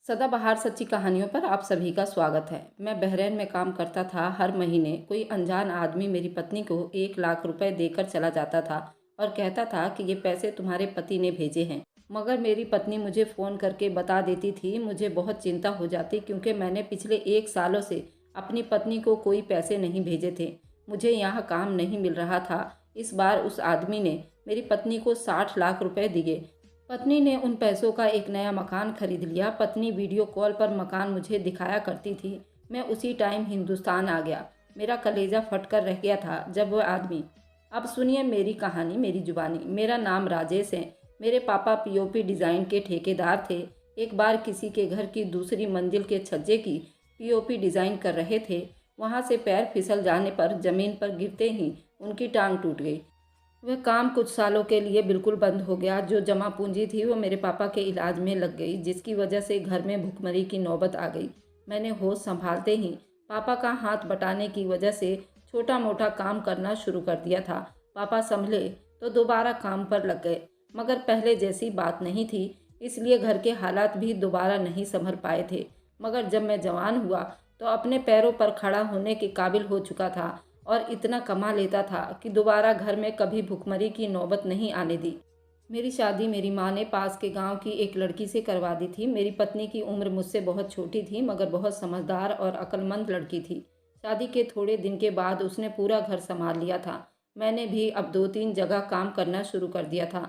सदाबहार सच्ची कहानियों पर आप सभी का स्वागत है। मैं बहरीन में काम करता था। हर महीने कोई अनजान आदमी मेरी पत्नी को 1 लाख रुपए देकर चला जाता था और कहता था कि ये पैसे तुम्हारे पति ने भेजे हैं। मगर मेरी पत्नी मुझे फ़ोन करके बता देती थी। मुझे बहुत चिंता हो जाती क्योंकि मैंने पिछले 1 सालों से अपनी पत्नी को कोई पैसे नहीं भेजे थे। मुझे यहाँ काम नहीं मिल रहा था। इस बार उस आदमी ने मेरी पत्नी को 60 लाख रुपए दिए। पत्नी ने उन पैसों का एक नया मकान खरीद लिया। पत्नी वीडियो कॉल पर मकान मुझे दिखाया करती थी। मैं उसी टाइम हिंदुस्तान आ गया। मेरा कलेजा फट कर रह गया था जब वह आदमी। अब सुनिए मेरी कहानी मेरी जुबानी। मेरा नाम राजेश है। मेरे पापा पीओपी डिज़ाइन के ठेकेदार थे। एक बार किसी के घर की दूसरी मंजिल के छज्जे की पीओपी डिज़ाइन कर रहे थे। वहाँ से पैर फिसल जाने पर ज़मीन पर गिरते ही उनकी टांग टूट गई। वह काम कुछ सालों के लिए बिल्कुल बंद हो गया। जो जमा पूंजी थी वो मेरे पापा के इलाज में लग गई, जिसकी वजह से घर में भुखमरी की नौबत आ गई। मैंने होश संभालते ही पापा का हाथ बटाने की वजह से छोटा मोटा काम करना शुरू कर दिया था। पापा संभले तो दोबारा काम पर लग गए, मगर पहले जैसी बात नहीं थी, इसलिए घर के हालात भी दोबारा नहीं संभल पाए थे। मगर जब मैं जवान हुआ तो अपने पैरों पर खड़ा होने के काबिल हो चुका था और इतना कमा लेता था कि दोबारा घर में कभी भुखमरी की नौबत नहीं आने दी। मेरी शादी मेरी माँ ने पास के गांव की एक लड़की से करवा दी थी। मेरी पत्नी की उम्र मुझसे बहुत छोटी थी, मगर बहुत समझदार और अक्लमंद लड़की थी। शादी के थोड़े दिन के बाद उसने पूरा घर संभाल लिया था। मैंने भी अब 2-3 जगह काम करना शुरू कर दिया था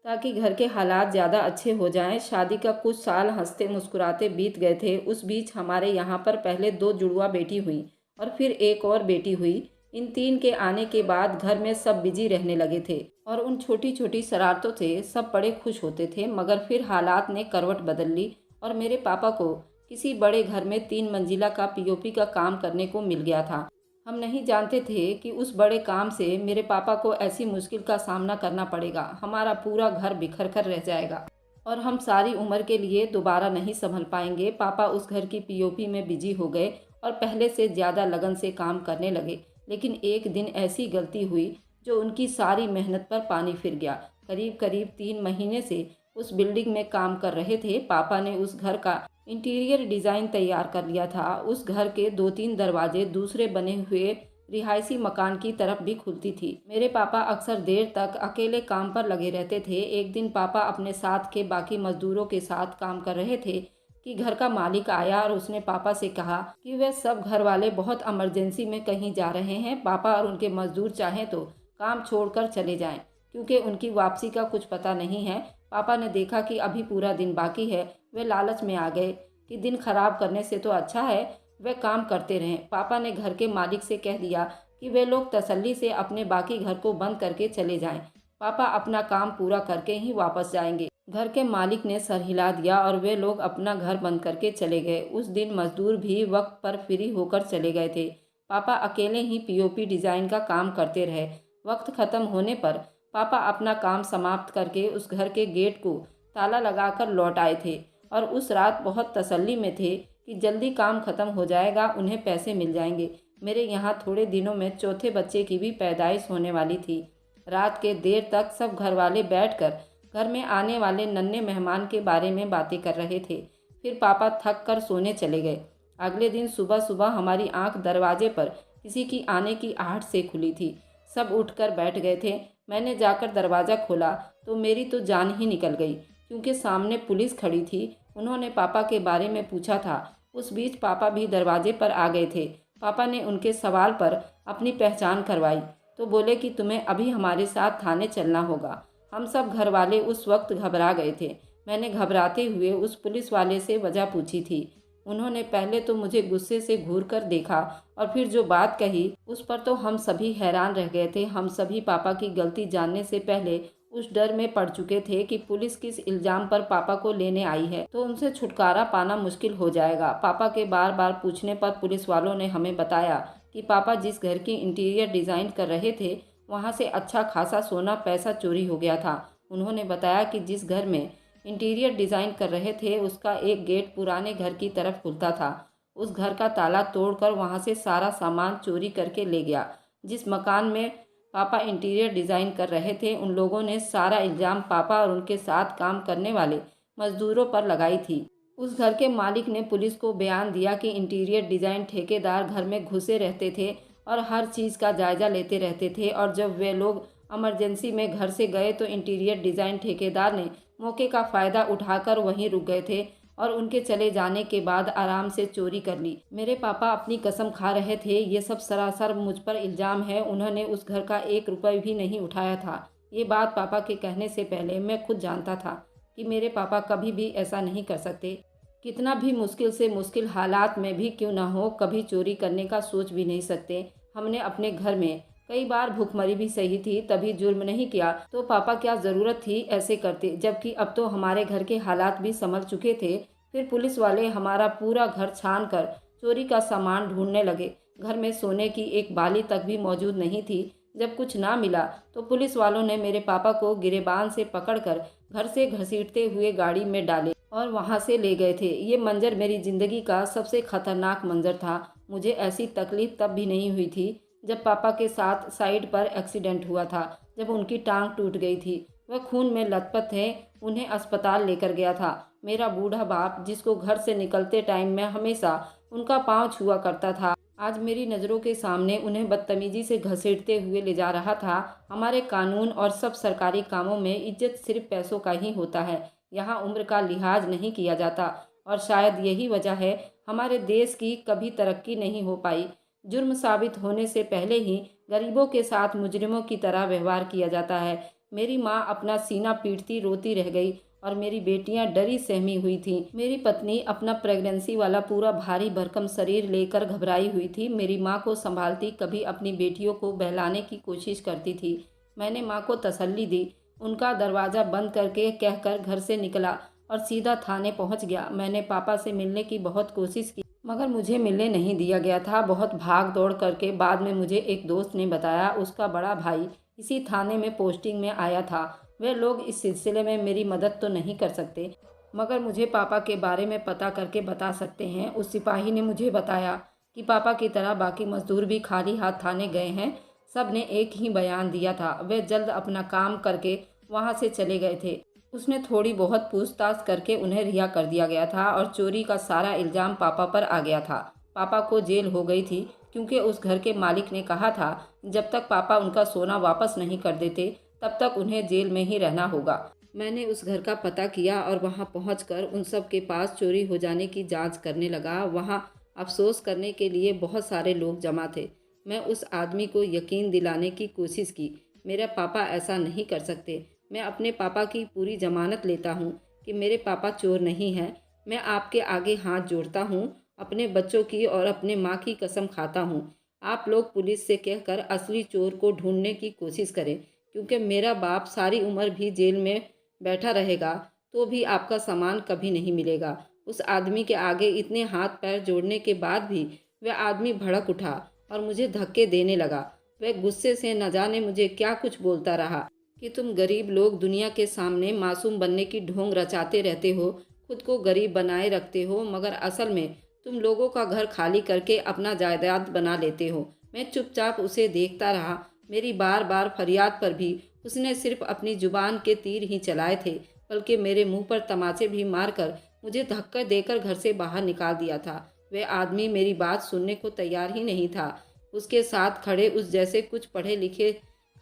ताकि घर के हालात ज़्यादा अच्छे हो जाएं। शादी का कुछ साल हंसते मुस्कुराते बीत गए थे। उस बीच हमारे यहाँ पर पहले 2 जुड़वा बेटी हुई और फिर एक और बेटी हुई। इन 3 के आने के बाद घर में सब बिजी रहने लगे थे और उन छोटी छोटी शरारतों से सब बड़े खुश होते थे। मगर फिर हालात ने करवट बदल ली और मेरे पापा को किसी बड़े घर में 3 मंजिला का पीओपी का काम करने को मिल गया था। हम नहीं जानते थे कि उस बड़े काम से मेरे पापा को ऐसी मुश्किल का सामना करना पड़ेगा। हमारा पूरा घर बिखर कर रह जाएगा और हम सारी उम्र के लिए दोबारा नहीं संभल पाएंगे। पापा उस घर की पीओपी में बिजी हो गए और पहले से ज़्यादा लगन से काम करने लगे। लेकिन एक दिन ऐसी गलती हुई जो उनकी सारी मेहनत पर पानी फिर गया। करीब करीब 3 महीने से उस बिल्डिंग में काम कर रहे थे। पापा ने उस घर का इंटीरियर डिज़ाइन तैयार कर लिया था। उस घर के 2-3 दरवाजे दूसरे बने हुए रिहायशी मकान की तरफ भी खुलती थी। मेरे पापा अक्सर देर तक अकेले काम पर लगे रहते थे। एक दिन पापा अपने साथ के बाकी मजदूरों के साथ काम कर रहे थे कि घर का मालिक आया और उसने पापा से कहा कि वे सब घर वाले बहुत इमरजेंसी में कहीं जा रहे हैं। पापा और उनके मजदूर चाहें तो काम छोड़कर चले जाएं, क्योंकि उनकी वापसी का कुछ पता नहीं है। पापा ने देखा कि अभी पूरा दिन बाकी है। वे लालच में आ गए कि दिन खराब करने से तो अच्छा है वे काम करते रहें। पापा ने घर के मालिक से कह दिया कि वे लोग तसल्ली से अपने बाकी घर को बंद करके चले जाएं। पापा अपना काम पूरा करके ही वापस जाएंगे। घर के मालिक ने सर हिला दिया और वे लोग अपना घर बंद करके चले गए। उस दिन मजदूर भी वक्त पर फ्री होकर चले गए थे। पापा अकेले ही पीओपी डिज़ाइन का काम करते रहे। वक्त ख़त्म होने पर पापा अपना काम समाप्त करके उस घर के गेट को ताला लगाकर लौट आए थे और उस रात बहुत तसल्ली में थे कि जल्दी काम ख़त्म हो जाएगा, उन्हें पैसे मिल जाएंगे। मेरे यहाँ थोड़े दिनों में चौथे बच्चे की भी पैदाइश होने वाली थी। रात के देर तक सब घर वाले बैठकर घर में आने वाले नन्हे मेहमान के बारे में बातें कर रहे थे। फिर पापा थक कर सोने चले गए। अगले दिन सुबह सुबह हमारी आंख दरवाजे पर किसी की आने की आहट से खुली थी। सब उठकर बैठ गए थे। मैंने जाकर दरवाज़ा खोला तो मेरी तो जान ही निकल गई, क्योंकि सामने पुलिस खड़ी थी। उन्होंने पापा के बारे में पूछा था। उस बीच पापा भी दरवाजे पर आ गए थे। पापा ने उनके सवाल पर अपनी पहचान करवाई तो बोले कि तुम्हें अभी हमारे साथ थाने चलना होगा। हम सब घर वाले उस वक्त घबरा गए थे। मैंने घबराते हुए उस पुलिस वाले से वजह पूछी थी। उन्होंने पहले तो मुझे गुस्से से घूर कर देखा और फिर जो बात कही उस पर तो हम सभी हैरान रह गए थे। हम सभी पापा की गलती जानने से पहले उस डर में पड़ चुके थे कि पुलिस किस इल्ज़ाम पर पापा को लेने आई है तो उनसे छुटकारा पाना मुश्किल हो जाएगा। पापा के बार बार पूछने पर पुलिस वालों ने हमें बताया कि पापा जिस घर की इंटीरियर डिज़ाइन कर रहे थे वहाँ से अच्छा खासा सोना पैसा चोरी हो गया था। उन्होंने बताया कि जिस घर में इंटीरियर डिज़ाइन कर रहे थे उसका एक गेट पुराने घर की तरफ खुलता था। उस घर का ताला तोड़कर वहाँ से सारा सामान चोरी करके ले गया। जिस मकान में पापा इंटीरियर डिज़ाइन कर रहे थे उन लोगों ने सारा इल्ज़ाम पापा और उनके साथ काम करने वाले मज़दूरों पर लगाई थी। उस घर के मालिक ने पुलिस को बयान दिया कि इंटीरियर डिज़ाइन ठेकेदार घर में घुसे रहते थे और हर चीज़ का जायज़ा लेते रहते थे, और जब वे लोग इमरजेंसी में घर से गए तो इंटीरियर डिज़ाइन ठेकेदार ने मौके का फ़ायदा उठाकर वहीं रुक गए थे और उनके चले जाने के बाद आराम से चोरी कर ली। मेरे पापा अपनी कसम खा रहे थे, ये सब सरासर मुझ पर इल्ज़ाम है, उन्होंने उस घर का 1 रुपये भी नहीं उठाया था। ये बात पापा के कहने से पहले मैं खुद जानता था कि मेरे पापा कभी भी ऐसा नहीं कर सकते। कितना भी मुश्किल से मुश्किल हालात में भी क्यों ना हो, कभी चोरी करने का सोच भी नहीं सकते। हमने अपने घर में कई बार भूखमरी भी सही थी, तभी जुर्म नहीं किया, तो पापा क्या ज़रूरत थी ऐसे करते, जबकि अब तो हमारे घर के हालात भी संभल चुके थे। फिर पुलिस वाले हमारा पूरा घर छान कर चोरी का सामान ढूंढने लगे। घर में सोने की एक बाली तक भी मौजूद नहीं थी। जब कुछ ना मिला तो पुलिस वालों ने मेरे पापा को गिरेबान से पकड़कर घर से घसीटते हुए गाड़ी में डाले और वहां से ले गए थे। ये मंजर मेरी ज़िंदगी का सबसे खतरनाक मंजर था। मुझे ऐसी तकलीफ तब भी नहीं हुई थी जब पापा के साथ साइड पर एक्सीडेंट हुआ था, जब उनकी टांग टूट गई थी। वह खून में लथपथ थे, उन्हें अस्पताल लेकर गया था। मेरा बूढ़ा बाप, जिसको घर से निकलते टाइम में हमेशा उनका पाँव छुआ करता था, आज मेरी नज़रों के सामने उन्हें बदतमीजी से घसीटते हुए ले जा रहा था। हमारे कानून और सब सरकारी कामों में इज्जत सिर्फ पैसों का ही होता है। यहाँ उम्र का लिहाज नहीं किया जाता, और शायद यही वजह है हमारे देश की कभी तरक्की नहीं हो पाई। जुर्म साबित होने से पहले ही गरीबों के साथ मुजरिमों की तरह व्यवहार किया जाता है। मेरी माँ अपना सीना पीटती रोती रह गई और मेरी बेटियां डरी सहमी हुई थीं। मेरी पत्नी अपना प्रेगनेंसी वाला पूरा भारी भरकम शरीर लेकर घबराई हुई थी। मेरी माँ को संभालती कभी अपनी बेटियों को बहलाने की कोशिश करती थी। मैंने माँ को तसल्ली दी, उनका दरवाज़ा बंद करके कहकर घर से निकला और सीधा थाने पहुँच गया। मैंने पापा से मिलने की बहुत कोशिश की, मगर मुझे मिलने नहीं दिया गया था। बहुत भाग दौड़ करके बाद में मुझे एक दोस्त ने बताया, उसका बड़ा भाई इसी थाने में पोस्टिंग में आया था। वे लोग इस सिलसिले में मेरी मदद तो नहीं कर सकते, मगर मुझे पापा के बारे में पता करके बता सकते हैं। उस सिपाही ने मुझे बताया कि पापा की तरह बाकी मजदूर भी खाली हाथ थाने गए हैं। सब ने एक ही बयान दिया था, वे जल्द अपना काम करके वहाँ से चले गए थे। उसने थोड़ी बहुत पूछताछ करके उन्हें रिहा कर दिया गया था और चोरी का सारा इल्ज़ाम पापा पर आ गया था। पापा को जेल हो गई थी क्योंकि उस घर के मालिक ने कहा था जब तक पापा उनका सोना वापस नहीं कर देते तब तक उन्हें जेल में ही रहना होगा। मैंने उस घर का पता किया और वहां पहुंचकर उन सब के पास चोरी हो जाने की जांच करने लगा। वहां अफसोस करने के लिए बहुत सारे लोग जमा थे। मैं उस आदमी को यकीन दिलाने की कोशिश की, मेरे पापा ऐसा नहीं कर सकते। मैं अपने पापा की पूरी जमानत लेता हूँ कि मेरे पापा चोर नहीं हैं। मैं आपके आगे हाथ जोड़ता हूँ, अपने बच्चों की और अपने माँ की कसम खाता हूँ। आप लोग पुलिस से कहकर असली चोर को ढूंढने की कोशिश करें, क्योंकि मेरा बाप सारी उम्र भी जेल में बैठा रहेगा तो भी आपका सामान कभी नहीं मिलेगा। उस आदमी के आगे इतने हाथ पैर जोड़ने के बाद भी वह आदमी भड़क उठा और मुझे धक्के देने लगा। वह गुस्से से न जाने मुझे क्या कुछ बोलता रहा कि तुम गरीब लोग दुनिया के सामने मासूम बनने की ढोंग रचाते रहते हो, खुद को गरीब बनाए रखते हो, मगर असल में तुम लोगों का घर खाली करके अपना जायदाद बना लेते हो। मैं चुपचाप उसे देखता रहा। मेरी बार बार फरियाद पर भी उसने सिर्फ अपनी जुबान के तीर ही चलाए थे, बल्कि मेरे मुंह पर तमाचे भी मारकर मुझे धक्का देकर घर से बाहर निकाल दिया था। वह आदमी मेरी बात सुनने को तैयार ही नहीं था। उसके साथ खड़े उस जैसे कुछ पढ़े लिखे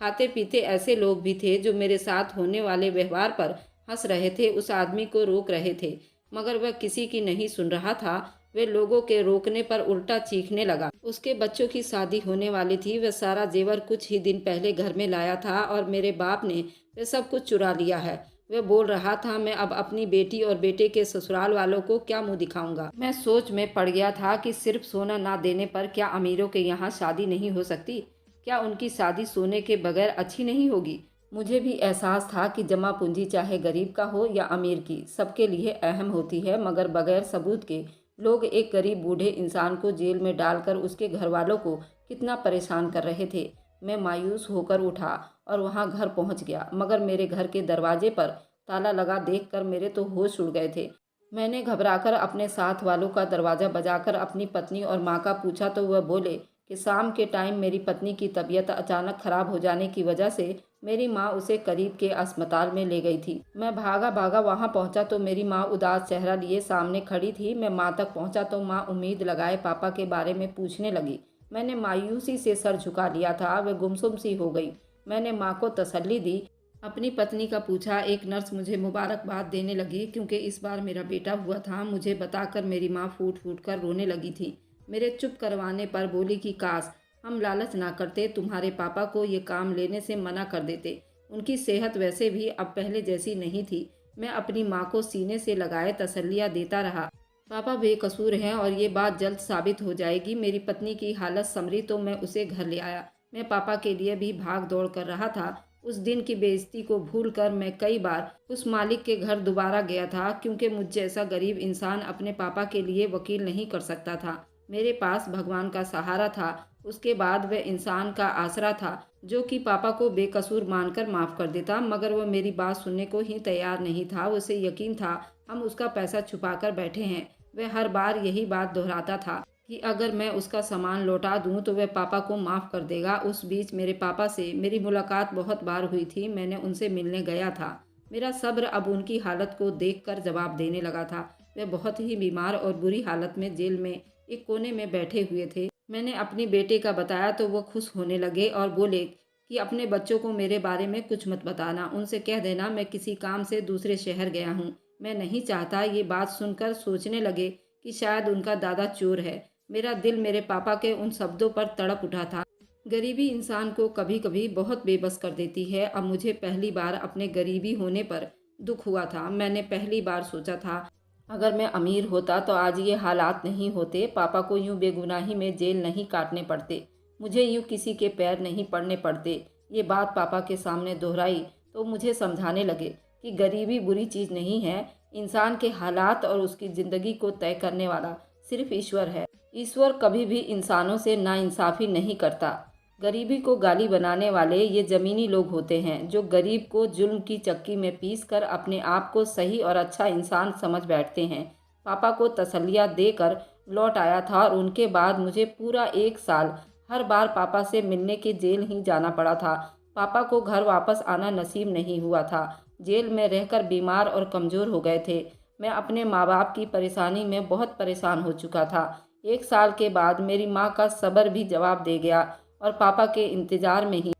खाते पीते ऐसे लोग भी थे जो मेरे साथ होने वाले व्यवहार पर हंस रहे थे, उस आदमी को रोक रहे थे, मगर वह किसी की नहीं सुन रहा था। वे लोगों के रोकने पर उल्टा चीखने लगा। उसके बच्चों की शादी होने वाली थी। वह सारा जेवर कुछ ही दिन पहले घर में लाया था और मेरे बाप ने वह सब कुछ चुरा लिया है। वह बोल रहा था, मैं अब अपनी बेटी और बेटे के ससुराल वालों को क्या मुंह दिखाऊंगा। मैं सोच में पड़ गया था कि सिर्फ सोना ना देने पर क्या अमीरों के यहाँ शादी नहीं हो सकती? क्या उनकी शादी सोने के बगैर अच्छी नहीं होगी? मुझे भी एहसास था कि जमा पूंजी चाहे गरीब का हो या अमीर की, सबके लिए अहम होती है, मगर बगैर सबूत के लोग एक गरीब बूढ़े इंसान को जेल में डालकर उसके घर वालों को कितना परेशान कर रहे थे। मैं मायूस होकर उठा और वहां घर पहुंच गया, मगर मेरे घर के दरवाजे पर ताला लगा देखकर मेरे तो होश उड़ गए थे। मैंने घबराकर अपने साथ वालों का दरवाज़ा बजाकर अपनी पत्नी और माँ का पूछा तो वह बोले कि शाम के टाइम मेरी पत्नी की तबीयत अचानक खराब हो जाने की वजह से मेरी माँ उसे करीब के अस्पताल में ले गई थी। मैं भागा भागा वहाँ पहुँचा तो मेरी माँ उदास चेहरा लिए सामने खड़ी थी। मैं माँ तक पहुँचा तो माँ उम्मीद लगाए पापा के बारे में पूछने लगी। मैंने मायूसी से सर झुका लिया था। वह गुमसुम सी हो गई। मैंने माँ को तसल्ली दी। अपनी पत्नी का पूछा। एक नर्स मुझे मुबारकबाद देने लगी क्योंकि इस बार मेरा बेटा हुआ था। मुझे बताकर मेरी माँ फूट फूट कर रोने लगी थी। मेरे चुप करवाने पर बोली कि काश हम लालच ना करते, तुम्हारे पापा को ये काम लेने से मना कर देते। उनकी सेहत वैसे भी अब पहले जैसी नहीं थी। मैं अपनी माँ को सीने से लगाए तसल्लियाँ देता रहा। पापा बेकसूर हैं और ये बात जल्द साबित हो जाएगी। मेरी पत्नी की हालत संभली तो मैं उसे घर ले आया। मैं पापा के लिए भी भाग दौड़ कर रहा था। उस दिन की बेइज्जती को भूलकर मैं कई बार उस मालिक के घर दोबारा गया था क्योंकि मुझ जैसा गरीब इंसान अपने पापा के लिए वकील नहीं कर सकता था। मेरे पास भगवान का सहारा था। उसके बाद वह इंसान का आसरा था जो कि पापा को बेकसूर मानकर माफ़ कर देता, मगर वह मेरी बात सुनने को ही तैयार नहीं था। उसे यकीन था हम उसका पैसा छुपाकर बैठे हैं। वह हर बार यही बात दोहराता था कि अगर मैं उसका सामान लौटा दूं तो वह पापा को माफ़ कर देगा। उस बीच मेरे पापा से मेरी मुलाकात बहुत बार हुई थी। मैंने उनसे मिलने गया था। मेरा सब्र अब उनकी हालत को देखकर जवाब देने लगा था। वे बहुत ही बीमार और बुरी हालत में जेल में एक कोने में बैठे हुए थे। मैंने अपनी बेटे का बताया तो वो खुश होने लगे और बोले कि अपने बच्चों को मेरे बारे में कुछ मत बताना। उनसे कह देना मैं किसी काम से दूसरे शहर गया हूँ। मैं नहीं चाहता ये बात सुनकर सोचने लगे कि शायद उनका दादा चोर है। मेरा दिल मेरे पापा के उन शब्दों पर तड़प उठा था। गरीबी इंसान को कभी कभी बहुत बेबस कर देती है। अब मुझे पहली बार अपने गरीबी होने पर दुख हुआ था। मैंने पहली बार सोचा था अगर मैं अमीर होता तो आज ये हालात नहीं होते। पापा को यूं बेगुनाही में जेल नहीं काटने पड़ते। मुझे यूं किसी के पैर नहीं पड़ने पड़ते। ये बात पापा के सामने दोहराई तो मुझे समझाने लगे कि गरीबी बुरी चीज़ नहीं है। इंसान के हालात और उसकी ज़िंदगी को तय करने वाला सिर्फ ईश्वर है। ईश्वर कभी भी इंसानों से नाइंसाफ़ी नहीं करता। गरीबी को गाली बनाने वाले ये ज़मीनी लोग होते हैं जो गरीब को जुल्म की चक्की में पीस कर अपने आप को सही और अच्छा इंसान समझ बैठते हैं। पापा को तसल्लियाँ देकर लौट आया था और उनके बाद मुझे पूरा 1 साल हर बार पापा से मिलने के जेल ही जाना पड़ा था। पापा को घर वापस आना नसीब नहीं हुआ था। जेल में रहकर बीमार और कमज़ोर हो गए थे। मैं अपने माँ बाप की परेशानी में बहुत परेशान हो चुका था। 1 साल के बाद मेरी माँ का सब्र भी जवाब दे गया और पापा के इंतज़ार में ही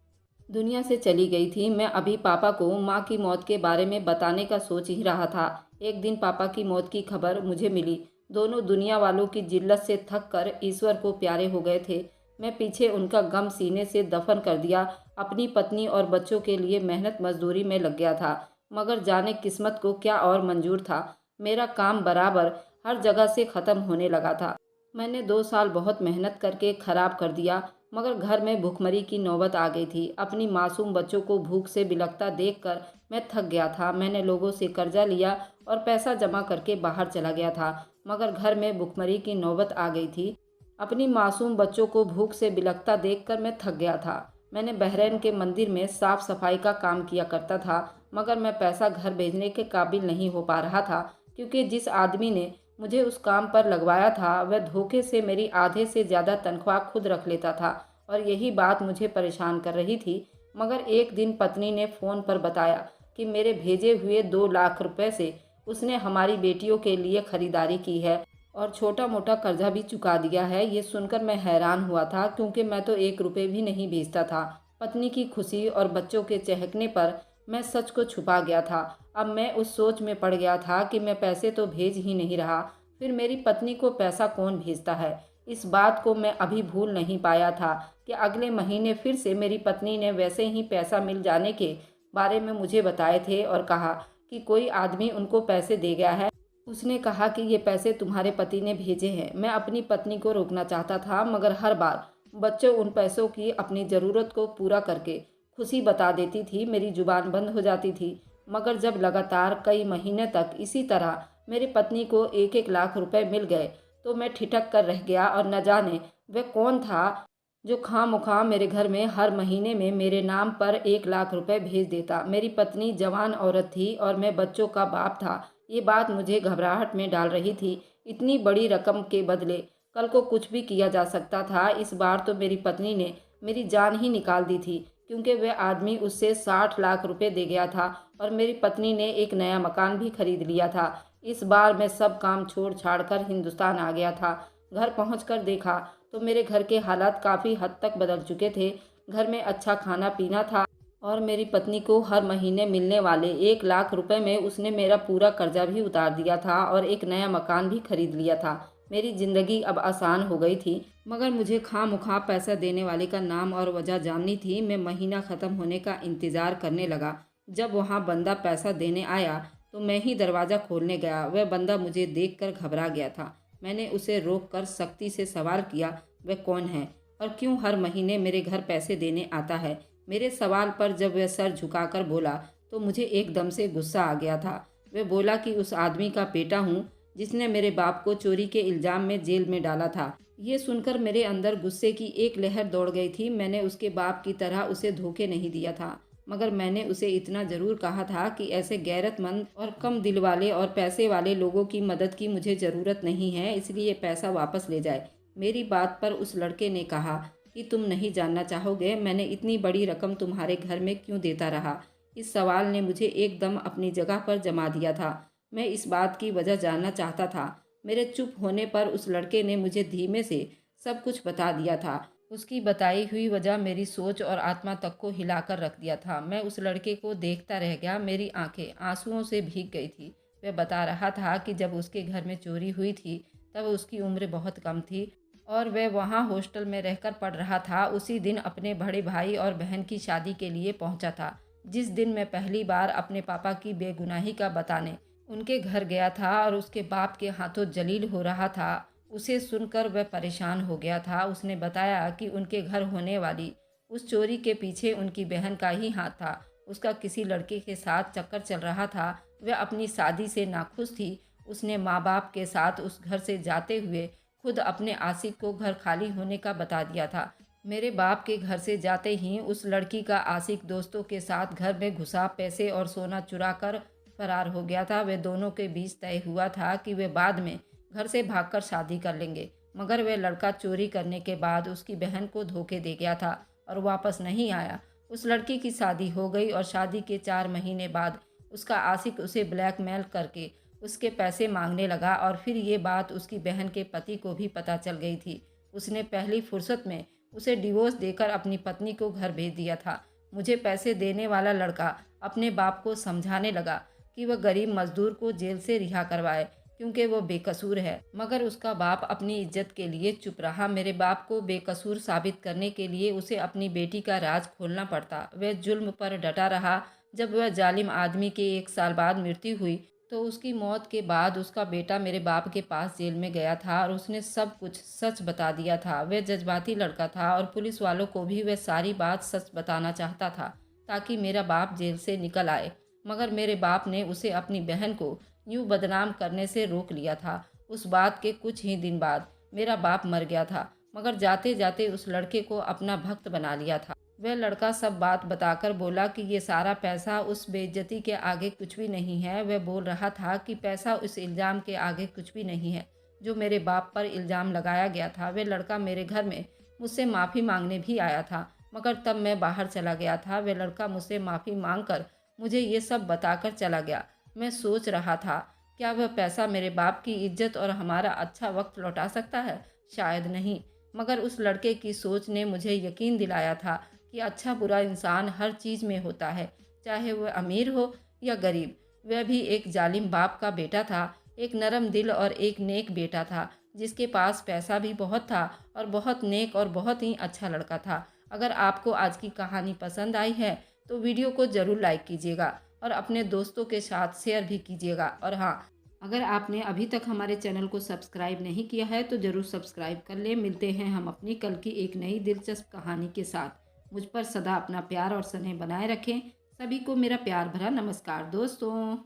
दुनिया से चली गई थी। मैं अभी पापा को माँ की मौत के बारे में बताने का सोच ही रहा था। एक दिन पापा की मौत की खबर मुझे मिली। दोनों दुनिया वालों की जिल्लत से थक कर ईश्वर को प्यारे हो गए थे। मैं पीछे उनका गम सीने से दफन कर दिया। अपनी पत्नी और बच्चों के लिए मेहनत मजदूरी में लग गया था। मगर जाने किस्मत को क्या और मंजूर था। मेरा काम बराबर हर जगह से ख़त्म होने लगा था। मैंने 2 साल बहुत मेहनत करके ख़राब कर दिया, मगर घर में भूखमरी की नौबत आ गई थी। अपनी मासूम बच्चों को भूख से बिलखता देखकर मैं थक गया था। मैंने लोगों से कर्जा लिया और पैसा जमा करके बाहर चला गया था, मगर घर में भूखमरी की नौबत आ गई थी। अपनी मासूम बच्चों को भूख से बिलखता देखकर मैं थक गया था। मैंने बहरैन के मंदिर में साफ सफाई का काम किया करता था, मगर मैं पैसा घर भेजने के काबिल नहीं हो पा रहा था क्योंकि जिस आदमी ने मुझे उस काम पर लगवाया था वह धोखे से मेरी आधे से ज़्यादा तनख्वाह खुद रख लेता था और यही बात मुझे परेशान कर रही थी। मगर एक दिन पत्नी ने फ़ोन पर बताया कि मेरे भेजे हुए 2 लाख रुपए से उसने हमारी बेटियों के लिए ख़रीदारी की है और छोटा मोटा कर्जा भी चुका दिया है। ये सुनकर मैं हैरान हुआ था क्योंकि मैं तो 1 रुपये भी नहीं भेजता था। पत्नी की खुशी और बच्चों के चहकने पर मैं सच को छुपा गया था। अब मैं उस सोच में पड़ गया था कि मैं पैसे तो भेज ही नहीं रहा, फिर मेरी पत्नी को पैसा कौन भेजता है। इस बात को मैं अभी भूल नहीं पाया था कि अगले महीने फिर से मेरी पत्नी ने वैसे ही पैसा मिल जाने के बारे में मुझे बताए थे और कहा कि कोई आदमी उनको पैसे दे गया है। उसने कहा कि ये पैसे तुम्हारे पति ने भेजे हैं। मैं अपनी पत्नी को रोकना चाहता था, मगर हर बार बच्चों उन पैसों की अपनी ज़रूरत को पूरा करके खुशी बता देती थी। मेरी जुबान बंद हो जाती थी। मगर जब लगातार कई महीने तक इसी तरह मेरी पत्नी को 1-1 लाख रुपए मिल गए तो मैं ठिठक कर रह गया और न जाने वह कौन था जो खामखा मेरे घर में हर महीने में मेरे नाम पर 1 लाख रुपए भेज देता। मेरी पत्नी जवान औरत थी और मैं बच्चों का बाप था। ये बात मुझे घबराहट में डाल रही थी। इतनी बड़ी रकम के बदले कल को कुछ भी किया जा सकता था। इस बार तो मेरी पत्नी ने मेरी जान ही निकाल दी थी। क्योंकि वह आदमी उससे 60 लाख रुपए दे गया था और मेरी पत्नी ने एक नया मकान भी खरीद लिया था। इस बार मैं सब काम छोड़ छाड़ कर हिंदुस्तान आ गया था। घर पहुंचकर देखा तो मेरे घर के हालात काफ़ी हद तक बदल चुके थे। घर में अच्छा खाना पीना था और मेरी पत्नी को हर महीने मिलने वाले 1 लाख रुपए में उसने मेरा पूरा कर्जा भी उतार दिया था और एक नया मकान भी खरीद लिया था। मेरी ज़िंदगी अब आसान हो गई थी, मगर मुझे खामख्वाह पैसा देने वाले का नाम और वजह जाननी थी। मैं महीना ख़त्म होने का इंतज़ार करने लगा। जब वहाँ बंदा पैसा देने आया तो मैं ही दरवाज़ा खोलने गया। वह बंदा मुझे देखकर घबरा गया था। मैंने उसे रोककर सख्ती से सवाल किया, वह कौन है और क्यों हर महीने मेरे घर पैसे देने आता है? मेरे सवाल पर जब वह सर झुकाकर बोला तो मुझे एकदम से गुस्सा आ गया था। वह बोला कि उस आदमी का बेटा हूँ जिसने मेरे बाप को चोरी के इल्ज़ाम में जेल में डाला था। ये सुनकर मेरे अंदर गुस्से की एक लहर दौड़ गई थी। मैंने उसके बाप की तरह उसे धोखे नहीं दिया था, मगर मैंने उसे इतना ज़रूर कहा था कि ऐसे गैरतमंद और कम दिल वाले और पैसे वाले लोगों की मदद की मुझे ज़रूरत नहीं है, इसलिए पैसा वापस ले जाए। मेरी बात पर उस लड़के ने कहा कि तुम नहीं जानना चाहोगे मैंने इतनी बड़ी रकम तुम्हारे घर में क्यों देता रहा। इस सवाल ने मुझे एकदम अपनी जगह पर जमा दिया था। मैं इस बात की वजह जानना चाहता था। मेरे चुप होने पर उस लड़के ने मुझे धीमे से सब कुछ बता दिया था। उसकी बताई हुई वजह मेरी सोच और आत्मा तक को हिलाकर रख दिया था। मैं उस लड़के को देखता रह गया। मेरी आंखें आंसुओं से भीग गई थी। वह बता रहा था कि जब उसके घर में चोरी हुई थी तब उसकी उम्र बहुत कम थी और वह वहाँ हॉस्टल में रहकर पढ़ रहा था। उसी दिन अपने बड़े भाई और बहन की शादी के लिए पहुँचा था, जिस दिन मैं पहली बार अपने पापा की बेगुनाही का बताने उनके घर गया था और उसके बाप के हाथों जलील हो रहा था। उसे सुनकर वह परेशान हो गया था। उसने बताया कि उनके घर होने वाली उस चोरी के पीछे उनकी बहन का ही हाथ था। उसका किसी लड़के के साथ चक्कर चल रहा था। वह अपनी शादी से नाखुश थी। उसने माँ बाप के साथ उस घर से जाते हुए खुद अपने आशिक को घर खाली होने का बता दिया था। मेरे बाप के घर से जाते ही उस लड़की का आशिक दोस्तों के साथ घर में घुसा, पैसे और सोना चुरा कर फरार हो गया था। वे दोनों के बीच तय हुआ था कि वे बाद में घर से भागकर शादी कर लेंगे, मगर वह लड़का चोरी करने के बाद उसकी बहन को धोखे दे गया था और वापस नहीं आया। उस लड़की की शादी हो गई और शादी के 4 महीने बाद उसका आशिक उसे ब्लैकमेल करके उसके पैसे मांगने लगा और फिर ये बात उसकी बहन के पति को भी पता चल गई थी। उसने पहली फुर्सत में उसे डिवोर्स देकर अपनी पत्नी को घर भेज दिया था। मुझे पैसे देने वाला लड़का अपने बाप को समझाने लगा कि वह गरीब मजदूर को जेल से रिहा करवाए क्योंकि वो बेकसूर है, मगर उसका बाप अपनी इज्जत के लिए चुप रहा। मेरे बाप को बेकसूर साबित करने के लिए उसे अपनी बेटी का राज खोलना पड़ता। वह जुल्म पर डटा रहा। जब वह जालिम आदमी के 1 साल बाद मृत्यु हुई तो उसकी मौत के बाद उसका बेटा मेरे बाप के पास जेल में गया था और उसने सब कुछ सच बता दिया था। वह जज्बाती लड़का था और पुलिस वालों को भी वह सारी बात सच बताना चाहता था ताकि मेरा बाप जेल से निकल आए, मगर मेरे बाप ने उसे अपनी बहन को यूं बदनाम करने से रोक लिया था। उस बात के कुछ ही दिन बाद मेरा बाप मर गया था, मगर जाते जाते उस लड़के को अपना भक्त बना लिया था। वह लड़का सब बात बताकर बोला कि ये सारा पैसा उस बेइज्जती के आगे कुछ भी नहीं है। वह बोल रहा था कि पैसा उस इल्ज़ाम के आगे कुछ भी नहीं है जो मेरे बाप पर इल्ज़ाम लगाया गया था। वह लड़का मेरे घर में मुझसे माफ़ी मांगने भी आया था, मगर तब मैं बाहर चला गया था। वह लड़का मुझसे माफ़ी मांग कर मुझे ये सब बताकर चला गया। मैं सोच रहा था, क्या वह पैसा मेरे बाप की इज्जत और हमारा अच्छा वक्त लौटा सकता है? शायद नहीं, मगर उस लड़के की सोच ने मुझे यकीन दिलाया था कि अच्छा बुरा इंसान हर चीज़ में होता है, चाहे वह अमीर हो या गरीब। वह भी एक जालिम बाप का बेटा था, एक नरम दिल और एक नेक बेटा था जिसके पास पैसा भी बहुत था और बहुत नेक और बहुत ही अच्छा लड़का था। अगर आपको आज की कहानी पसंद आई है तो वीडियो को ज़रूर लाइक कीजिएगा और अपने दोस्तों के साथ शेयर भी कीजिएगा। और हाँ, अगर आपने अभी तक हमारे चैनल को सब्सक्राइब नहीं किया है तो ज़रूर सब्सक्राइब कर लें। मिलते हैं हम अपनी कल की एक नई दिलचस्प कहानी के साथ। मुझ पर सदा अपना प्यार और स्नेह बनाए रखें। सभी को मेरा प्यार भरा नमस्कार दोस्तों।